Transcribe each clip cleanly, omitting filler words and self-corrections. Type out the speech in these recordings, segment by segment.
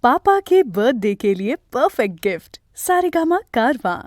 पापा के birthday के लिए perfect gift Saregama कारवां।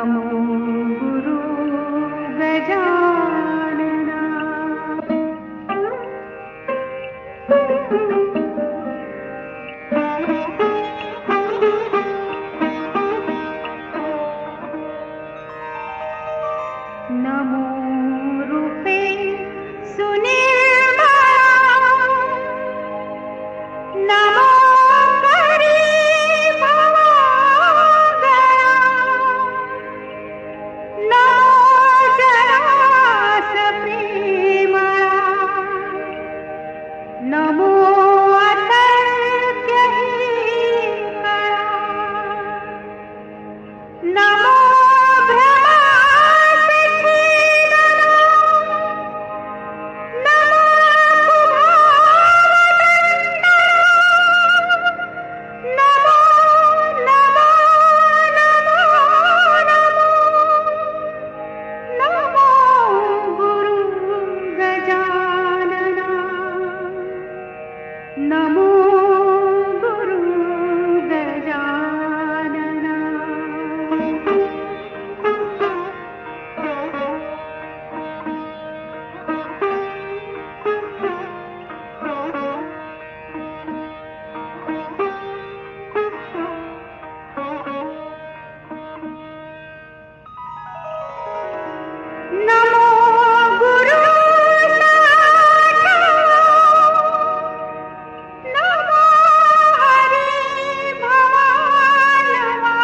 नमो नमो गुरु नमो हरि भवानवा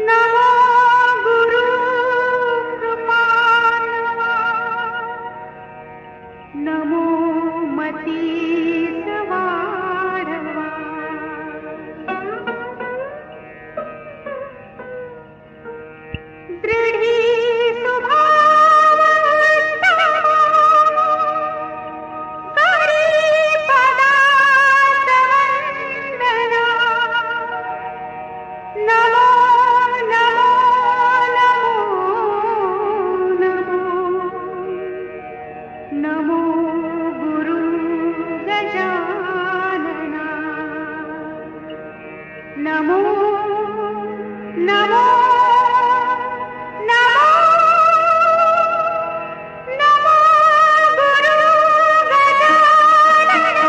नमो गुरु कृपानवा नमो मती सवारवा दृढी नमो नमो नमो नमो नमो गुरु गजानना नमो नमो नमो नमो गुरु गजानना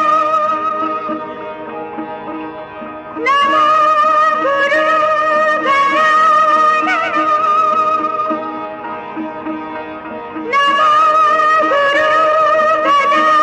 नमो गुरु गजानना नमो गुरु गजानना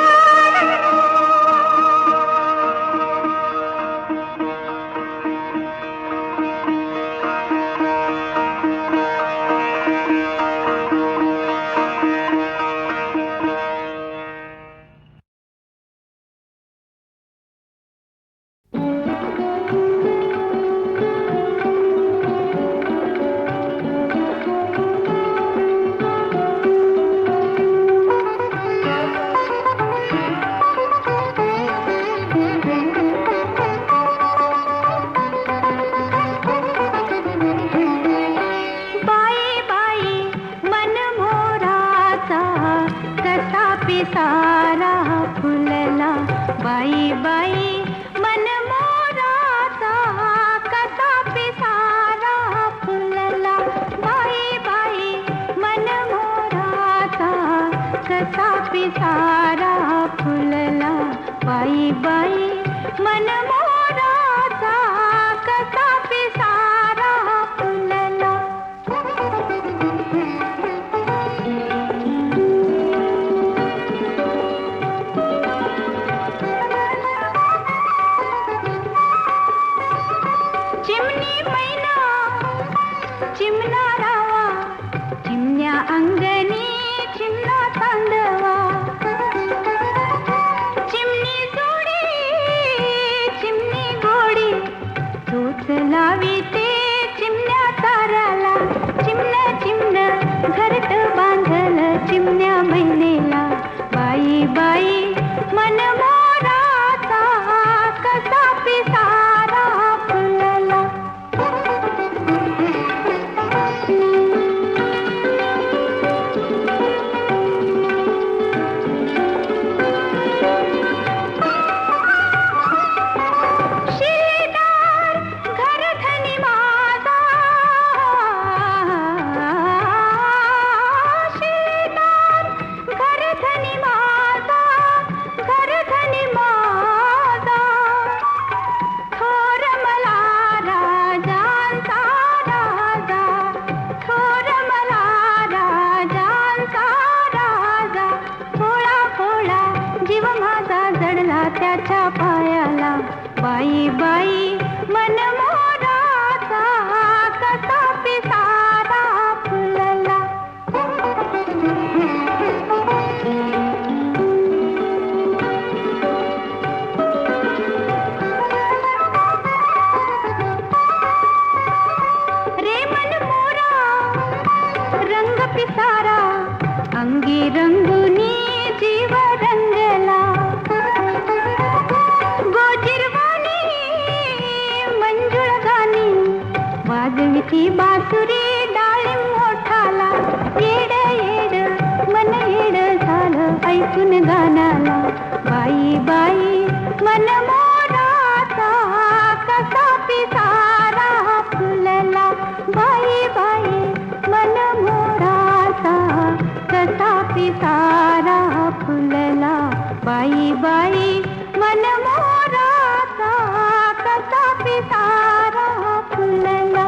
पिसारा फुलला बाई बाई मन मोराचा कसा पिसारा फुलला बाई बाई मन मोराचा कसा पिसारा फुलला बाई बाई मन मोराचा कसा पिसारा फुलला चिमणी मैना चिमणा रावा चिमण्या अंगणी चिमणा तांडवा चिमणी जोडी चिमणी गोडी तोच लावी ते चिमण्या ताराला चिमण चिमण घरट बांधल चिमण्या मैनेला बाई बाई मन मोराचा कसा पिसारा फुलला शिलेदार घर धनी माझा शिलेदार घर धनी माझा घर धनी माझा थोर मला राजांचा राजा थोर मला राजांचा राजा थोडा थोडा जीव माझा जडला त्याच्या पायाला बाई बाई मन मोराचा कसा पिसारा फुलला रे मन मोरा रंग पिसारा अंगी रंगुनी जीव रंगला गोजिरवाणी मंजुळ गाणी वाजविती बासुरी डाळिंब मोठाला येड येड मन येड झालं ऐकून गाण्याला बाई बाई मन मोराचा कसा पिसारा फुलला बाई बाई मन मोराचा कसा पिसारा फुलला बाई बाई मन मोराचा कसा पिसारा फुलला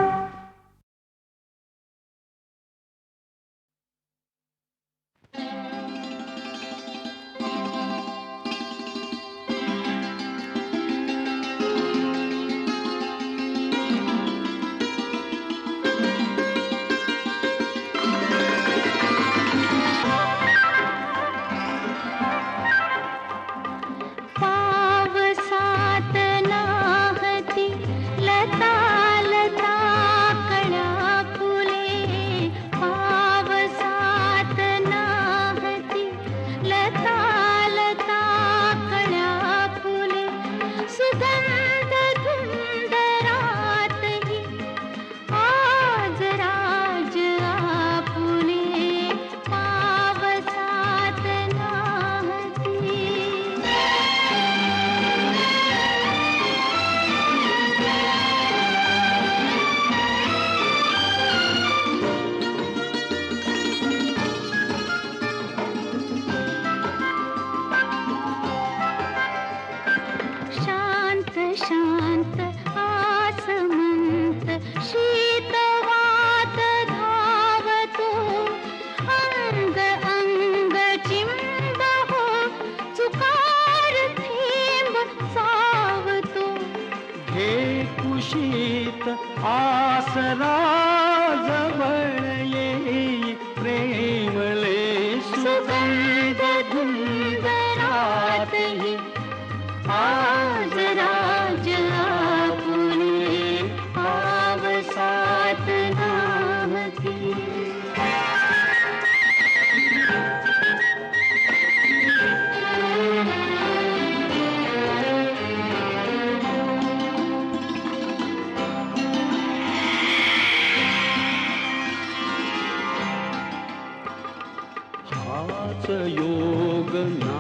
तोच योग ना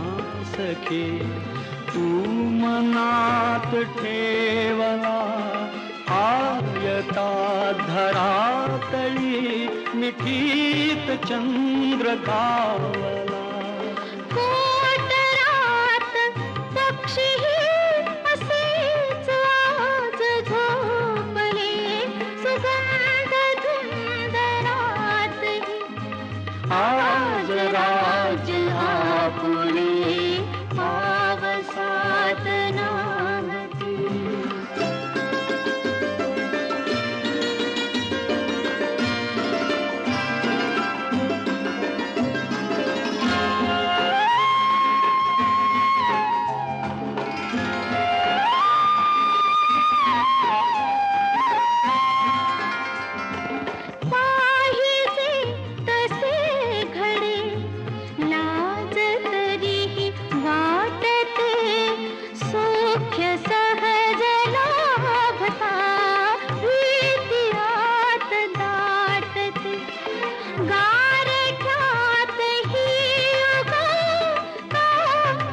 सखे, तू मनात ठेवला आयता धरातळी मिठीत चंद्र गावला. कोटरात पक्षीही असेच आज झोपले, सुगंध धुंदरातही आज राज आपुले पावसात नाहती. पाहिजे तसे घडे लाज तरीही वाटते, सौख्य सहज लाभता भीतीत दाटते. गारठ्यातही उगा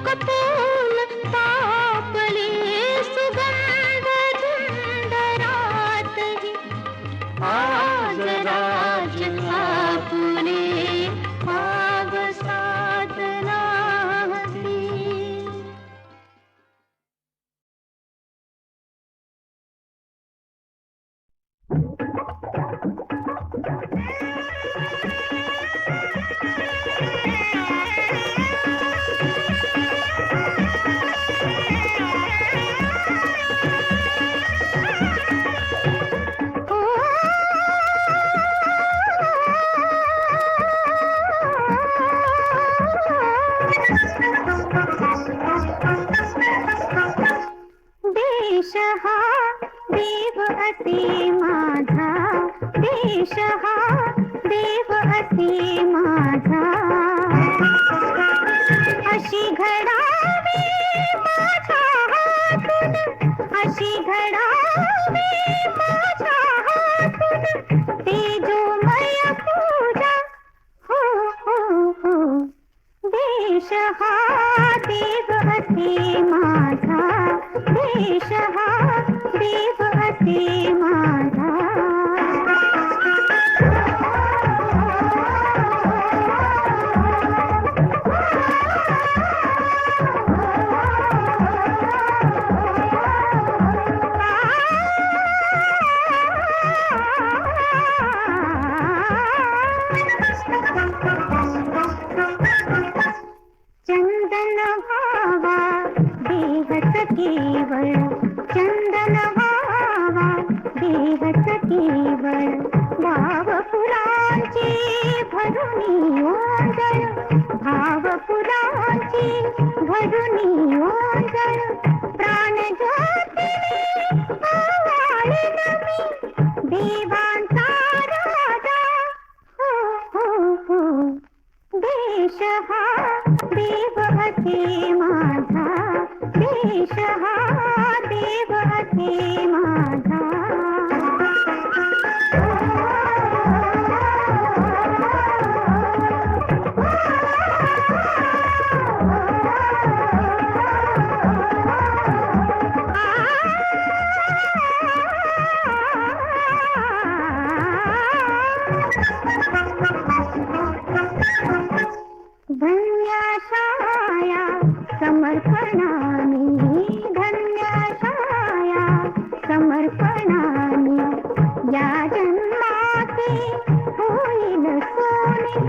कपोल तापले, सुगंध धुंदरातही आज राज आपुले पावसात नाहती. देश हा देव असे माझा, देश हा देव असे माझा. अशी घडावी माझ्या हातून, अशी घडावी माझ्या हातून तेजोमय पूजा. हो हो हो. देश हा देव असे माझा, देश हा देव असे माझा. चंदन व्हावा देहच केवळ, चंदन व्हावा देहच केवळ. भाव फुलांची भरुनी ओंजळ, भाव फुलांची भरुनी ओंजळ. प्राण ज्योतीने आवाळीन मी देवांचा राजा. हो हो हो. देश हा देव असे माझा, देश हा देव असे माझा. धन्यशाया समर्पणाने, धन्यशाया समर्पणाने. या जन्माचे होईल सोने,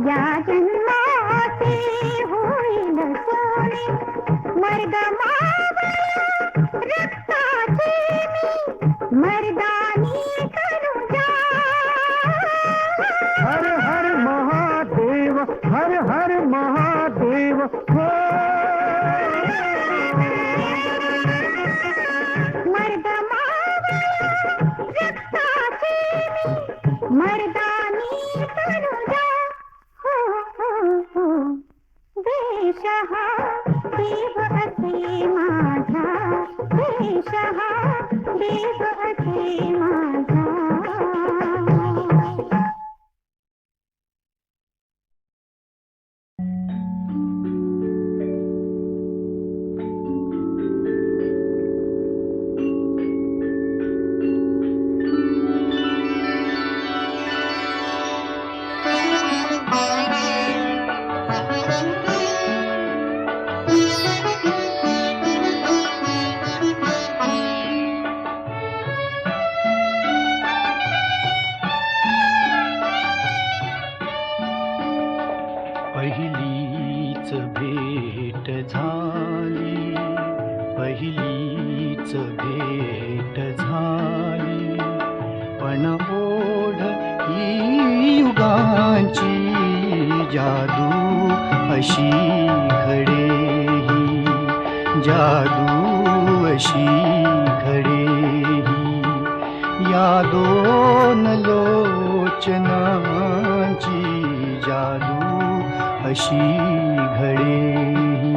या जन्माचे होईल सोने. मर्द मावळा रक्ताचे मी मर्दानी करू जा. हर हर महादेव, हर हर महादेव. हो मर्द मावळा रक्ताचे मी मर्दानी करू जा. हो हो हो. देश हा देव असे माझा, देश हा देव असे माझा. युगांची जादू अशी घडे ही, जादू अशी घडे ही, या दोन लोचनांची जादू अशी घडे ही.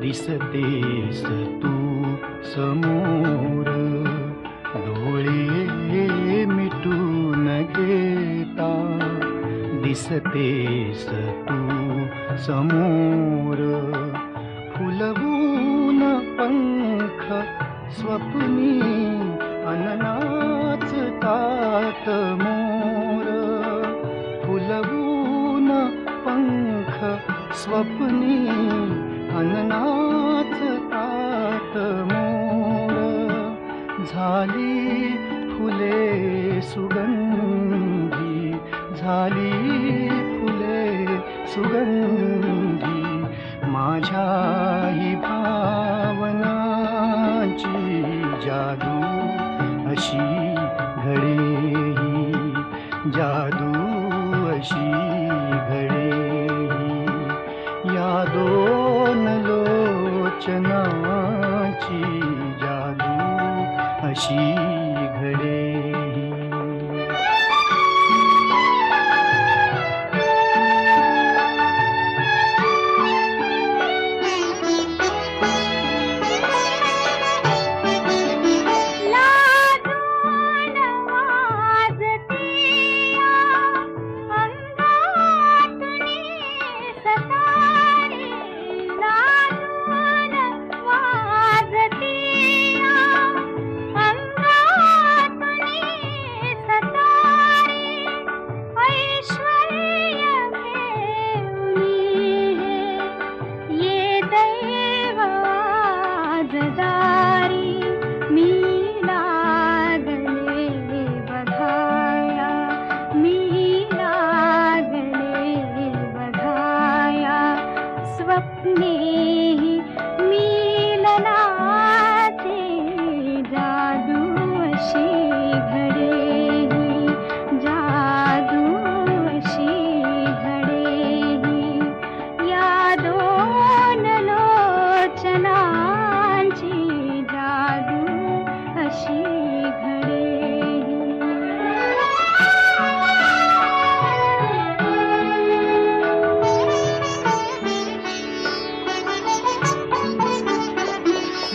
दिसतेस तू समोर, डोळे मिटून घेता दिसतेस तू समोर. फुलवून पंख स्वप्नी अननाच तात मोर, फुलवून पंख स्वप्नी अननाच तात मोर. झाली फुले सुगंधी, झाली फुले सुगंधी, माझ्या ही भावनाची जादू अशी घडे ही, जादू अशी घडे ही, या दोन लोचनाची जादू अशी घडे ही.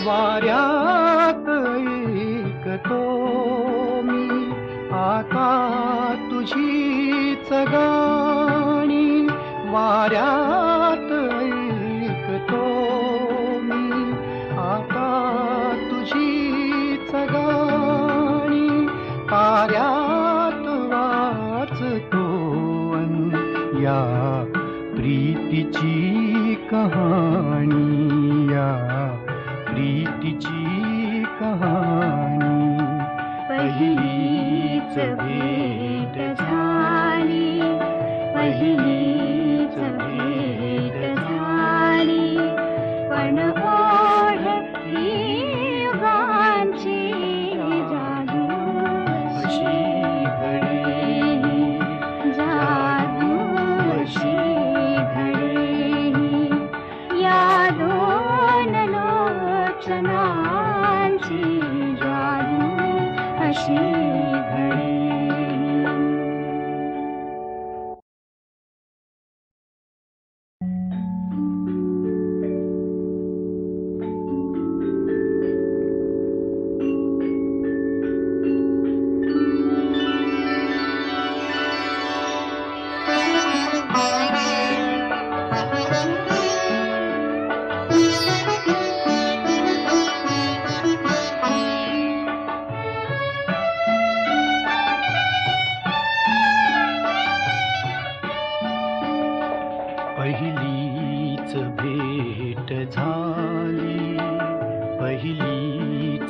वाऱ्यात ऐकतो मी आता तुझीच गाणी, वाऱ्यात ऐकतो मी आता तुझीच गाणी, ताऱ्यात वाचतो या प्रीतीची कहाणी, या प्रीतीची कहाणी. पहिलीच भेट झाली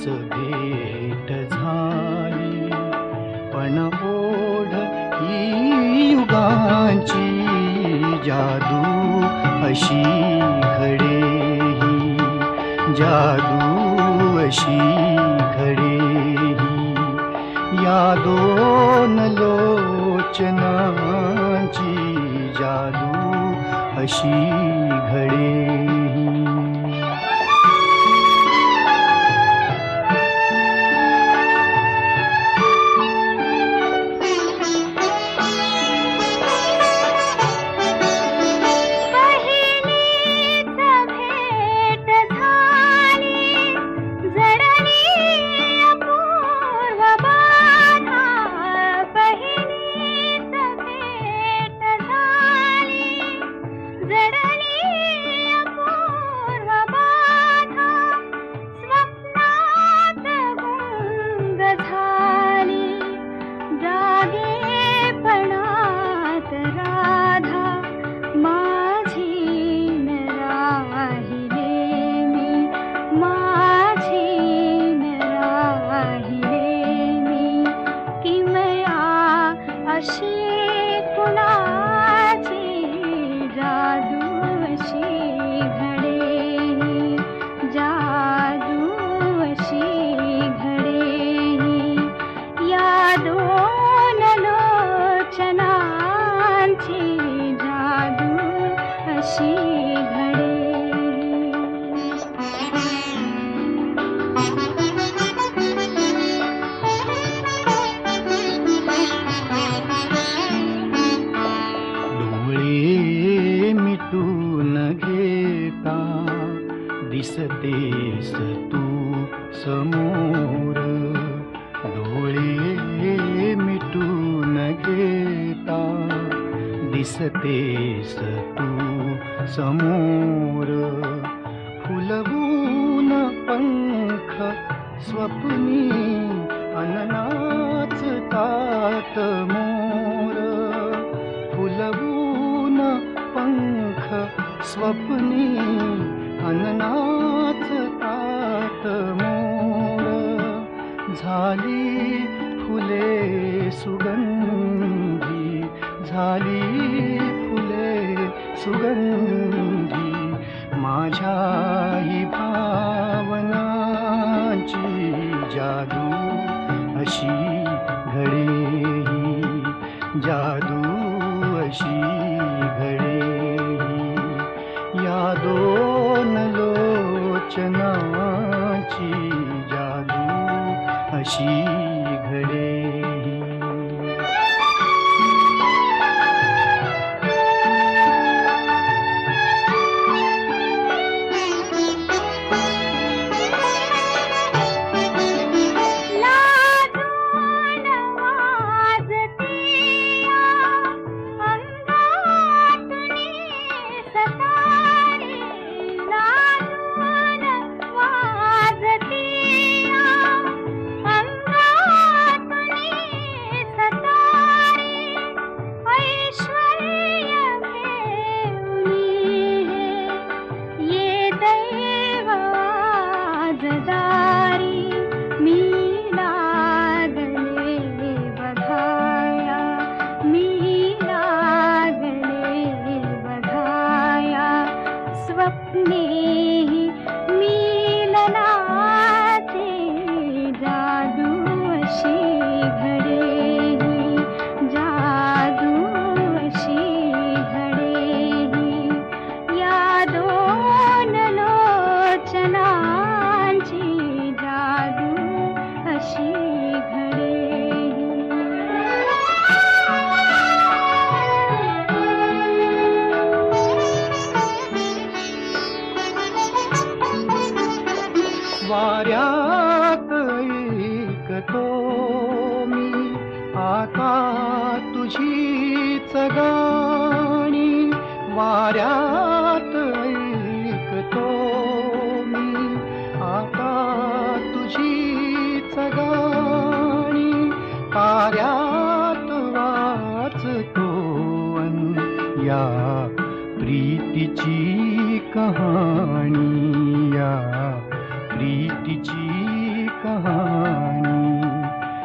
भेट झाली, पण ओढ ही युगांची जादू अशी घडेही, जादू अशी घडेही. या दोन लोचनांची जादू अशी घडेही. दिसतेस तू समोर, डोळे मिटून घेता दिसतेस तू समोर. फुलवून पंख स्वप्नी अननाचतात मोर, फुलवून पंख स्वप्नी अननाचतात मोर. झाली फुले सुगंधी, झाली फुले सुगंधी, माझ्या ही भावनांची जादू अशी घडेही, जादू अशी घडेही. या दोन लोचनाची जादू अशी घडेही. वाऱ्यात ऐकतो मी आता तुझीच गाणी, वाऱ्यात ऐकतो मी आता तुझीच गाणी. ताऱ्यात वाचतो या प्रीतीची कहाणी, या प्रीतीची कहाणी.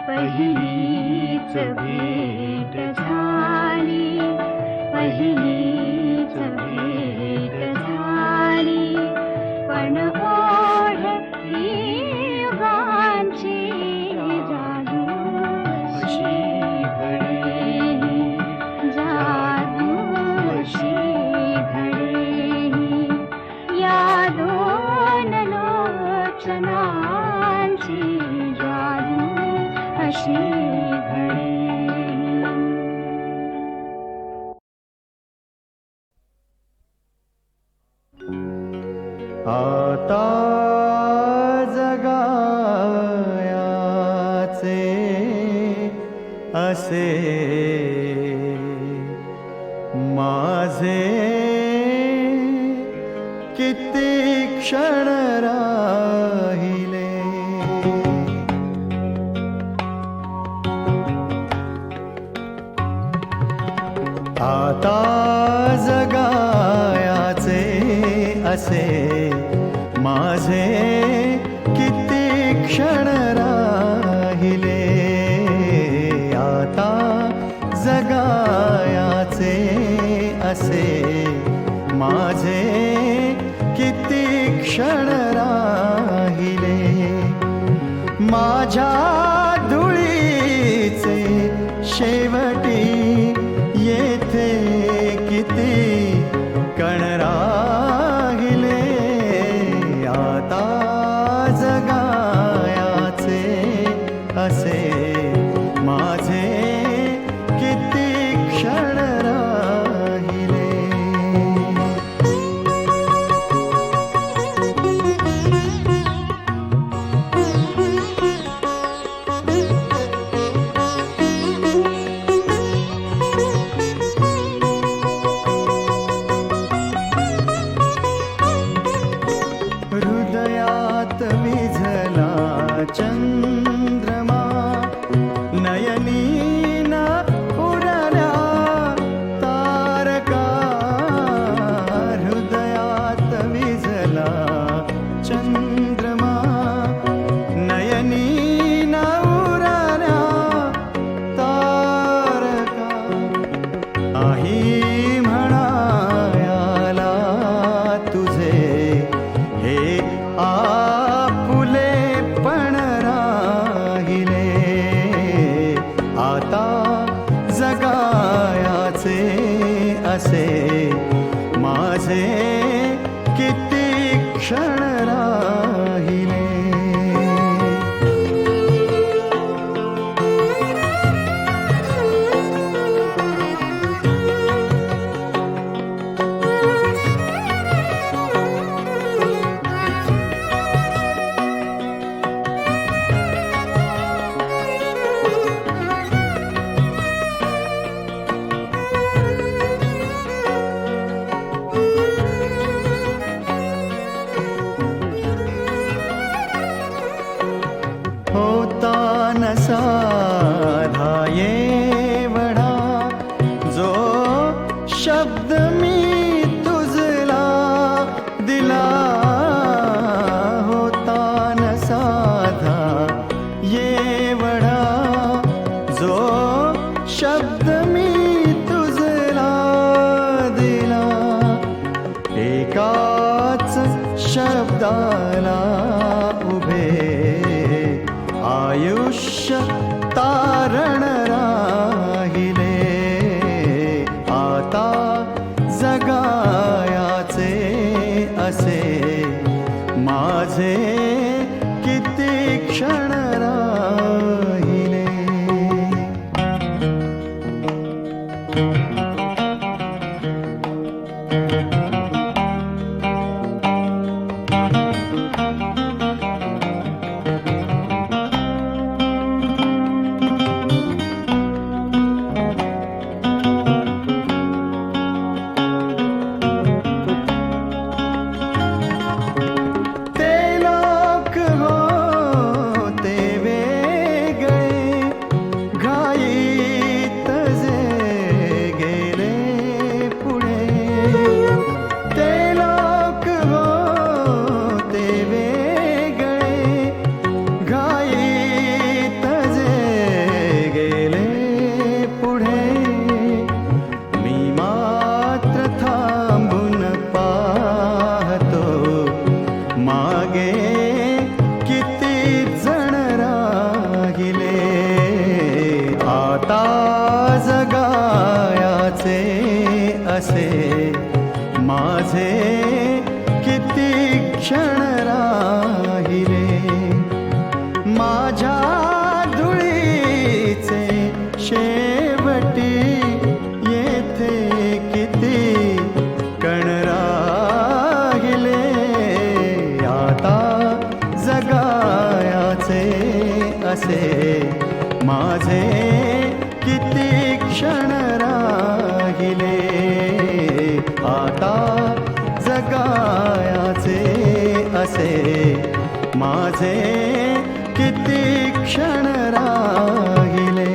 पहिलीच भेट झाली, पहिलीच भेट झाली, पण ओढ ही युगांची जादू अशी घडे, जादू अशी घडे, या दोन लोचनांची जादू अशी घडे. आता जगायाचे असे माझे किती क्षण राहिले. आता जगायाचे असे माझे किती क्षण राहिले. आता जगायाचे असे माझे किती क्षण राहिले. माझ्या धुळीचे शेवटी येथे किती कण राहिले. आता जगायाचे असे माझे किती क्षण राहिले. हृदयात विझला चंद्रमा, नयनी न उडाल्या तारका. हृदयात विझला चंद्रमा, नयनी न उडाल्या तारका. आई म्हणायाला तुझे हे आपुले पण राहिले. आता जगायाचे असे माझे किती क्षण राहिले. होता न साधा एवढा जो शब्द मी तुझला दिला. होता न साधा एवढा जो शब्द मी तुझला दिला. एकाच शब्दाला उभे आयुष्य तारण राहिले. आता जगायाचे असे माझे किती क्षण राहिले. माझे किती क्षण राहिले माझ्या धुळीचे शेवटी येथे किती कण राहिले आता जगायाचे असे माझे किती क्षण राहिले आता जगायाचे असे माझे किती क्षण राहिले.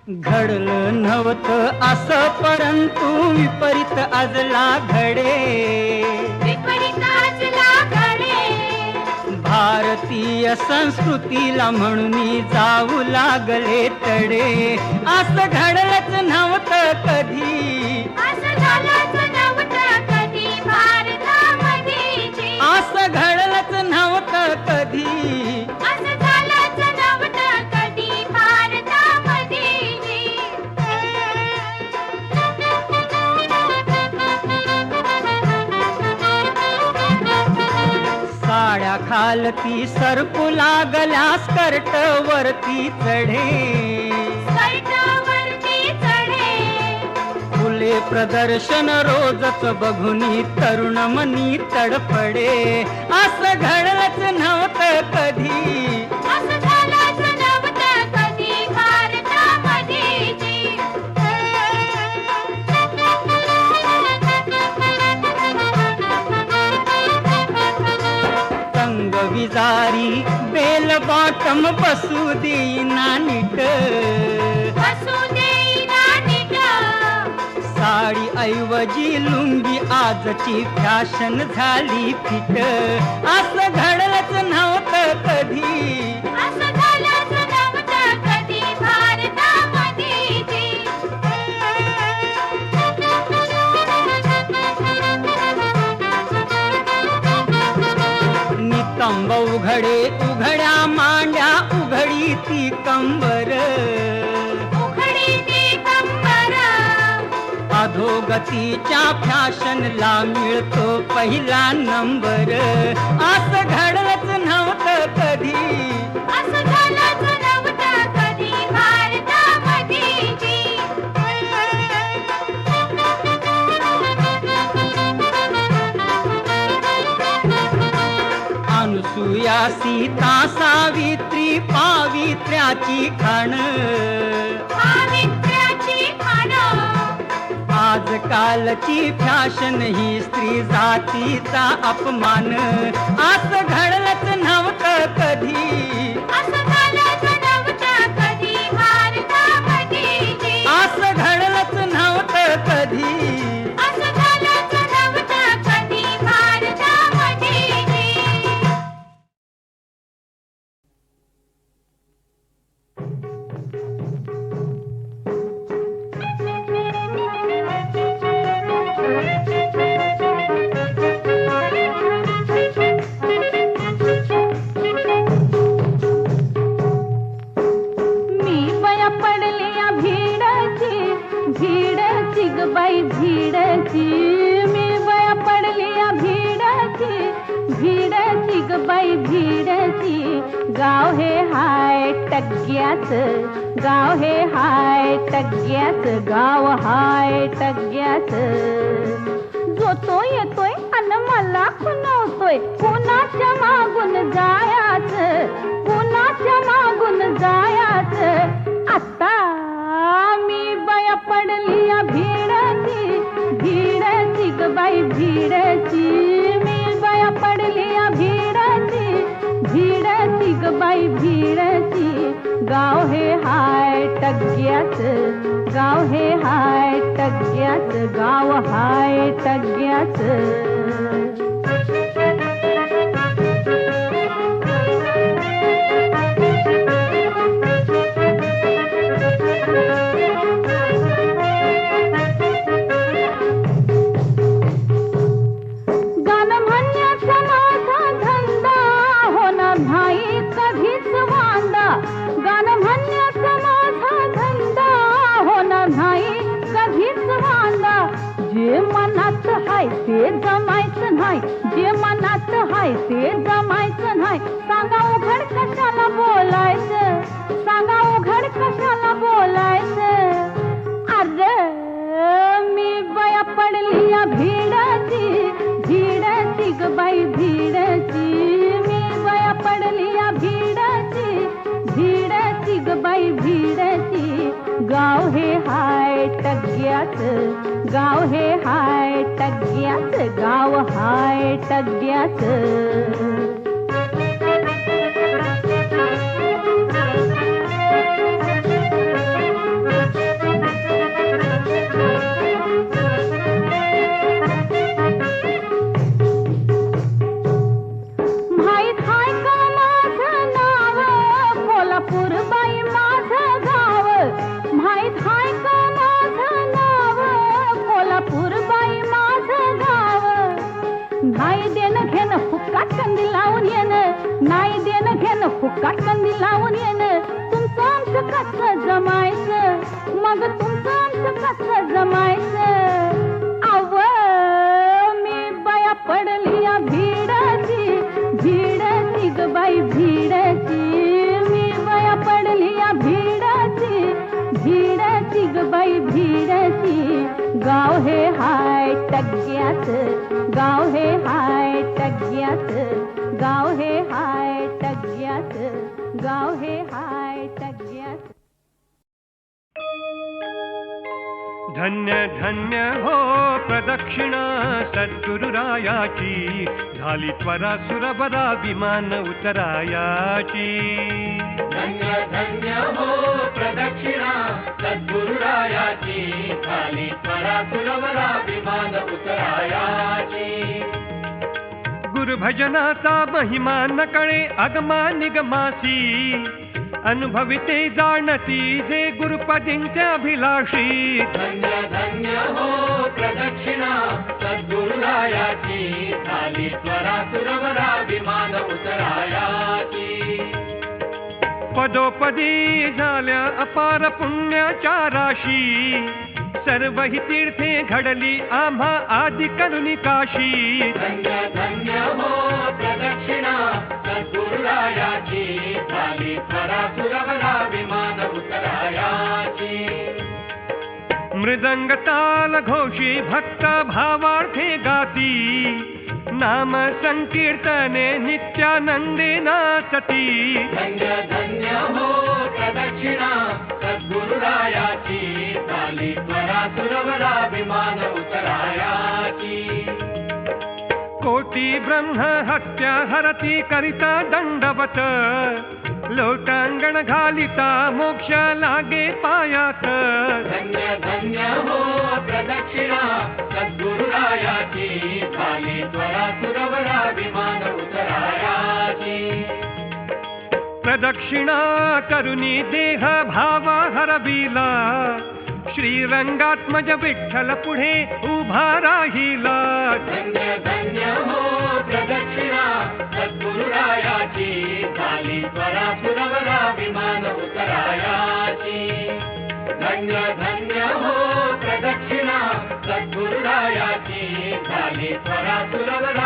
घडलं नव्हतं असं परंतु विपरीत आजला घडे भारतीय संस्कृतीला म्हणून जाऊ लागले तडे असं घडलंच नव्हतं कधी असं घडलंच नव्हतं कधी पायाखालती सरकू लागल्या स्कर्ट वरती चढे स्कर्टावरती चढे फुले प्रदर्शन रोजच बघुनी तरुण मनी तडफडे असं घडलंच नव्हतं कधी असं झालंच नव्हतं कधी भारतामध्येची. संग विजारी बेल बॉटम बसू देईना नीट बसू देईना नीट. साडी ऐवजी लुंगी आजची फॅशन झाली फिट असं घडलंच नव्हतं कधी असं झालंच नव्हतं कधी भारतामध्येची. नितंब उघडे उघड्या मांड्या उघडी ती कंबर उघडी ती कंबर. अधोगतीच्या फॅशनला मिळतो पहिला नंबर असं घडलंच नव्हतं कधी असं झालंच नव्हतं कधी भारतामध्येची. अनुसूया सीता सावित्री पावित्र्याची खाण पावित्र्याची खाण. आजकालची फॅशन ही स्त्री जातीचा अपमान असं घडलंच नव्हतं कधी असं झालंच नव्हतं कधी भारतामध्येची. असं घडलंच नव्हतं कधी असं झालंच नव्हतं कधी भारतामध्येची. मी बया पडली या भीडची भीडची ग बाई भीडची. मी बया पडली या भीडची भीडची ग बाई भीडची. गाव हे हाय टग्ग्याच गाव हे हाय टग्ग्याच गाव हाय टग्ग्याच. जो तो येतोय अन मला खुणवतोय कुणाच्या मागून जायाच कुणाच्या मागून जायाच. आता मी बया पडली या भीडची भीडची ग बाई भीडची. मी बया पडली या भीडची भीडची ग बाई भीडची. गाव हे हाय टग्ग्याच गाव हे हाय टग्ग्याच गाव हाय टग्ग्याच. गाणं म्हणण्याचा माझा धंदा होणार नाही कधीच वांदा. गाणं म्हणण्याचा माझा धंदा होणार नाही कधीच वांदा. जे मनात हाय ते जमायचं नाही जे मनात हाय ते जमायचं नाही. सांगा उघड कशाला बोलायचं सांगा उघड कशाला बोलायचं. अरे मी बया पडली या भीडची भीडची ग बाई भीडची. मी बया पडली या भीडची भीडची ग बाई भीडची. गाव हे हाय टग्ग्याच गाव हे हाय टग्ग्याच गाव हाय टग्ग्याच. माहीत हाय का माझं नाव कोल्हापूर बाई माझं गाव. माहीत हाय का माझं नाव कोल्हापूर बाई माझं गाव. नाही देणं घेणं फुक्काट कंदी लावून येणं नाही देणं घेणं फुक्काट कंदी लावून येणं. तुमचं आमचं कसं जमायचं मग तुमचं आमचं कसं जमायचं. अव मी बया पडली या भीडची भीड गाव हे हाय टग्ग्याचं, गाव हे हाय टग्ग्याचं, गाव हे हाय टग्ग्याचं, गाव हे हाय टग्ग्याचं. धन्य धन्य हो प्रदक्षिणा सद्गुरुरायाची, झाली त्वरा सुरबरा विमान उतरायाची. धन्य धन्य हो प्रदक्षिणा सद्गुरुरायाची, झाली त्वरा सुरवरा विमान उतरायाची. गुरुभजनाचा महिमा न कळे अगमा निगमासी, अनुभविते जाणती जे गुरुपदींच्या अभिलाषी. धन्य धन्य हो प्रदक्षिणा सद्गुरुरायाची, झाली त्वरा सुरवरा विमान उतरायाची. पदोपदी झाल्या अपार पुण्याच्या राशी, सर्व ही तीर्थे घडली आम्हा आदि करुणी काशी. धन्य धन्य हो प्रदक्षिणा सद्गुरुरायाची, झाली त्वरा सुरवरा विमान उतरायाची. मृदंग ताल घोषी भक्त भावार्थे गाती, नाम संकीर्तने नित्यानंदे नाचती. धन्य धन्य हो प्रदक्षिणा सद्गुरुरायाची, झाली त्वरा सुरवरा विमान उतरायाची. कोटी ब्रह्म हत्या हरती करिता दंडवत, लोटांगण घालिता मोक्ष लागे पायात. धन्य धन्य हो प्रदक्षिणा सद्गुरुरायाची, झाली त्वरा सुरवरा विमान उतरायाची. प्रदक्षिणा करुणी देह भावा हरविला, श्रीरंगात्मज विठ्ठल पुढे उभा राहिला. धन्य धन्य हो प्रदक्षिणा सद्गुरुरायाची, झाली त्वरा सुरवरा विमान उतरायाची. धन्य धन्य हो प्रदक्षिणा सद्गुरुरायाची, झाली त्वरा सुरवरा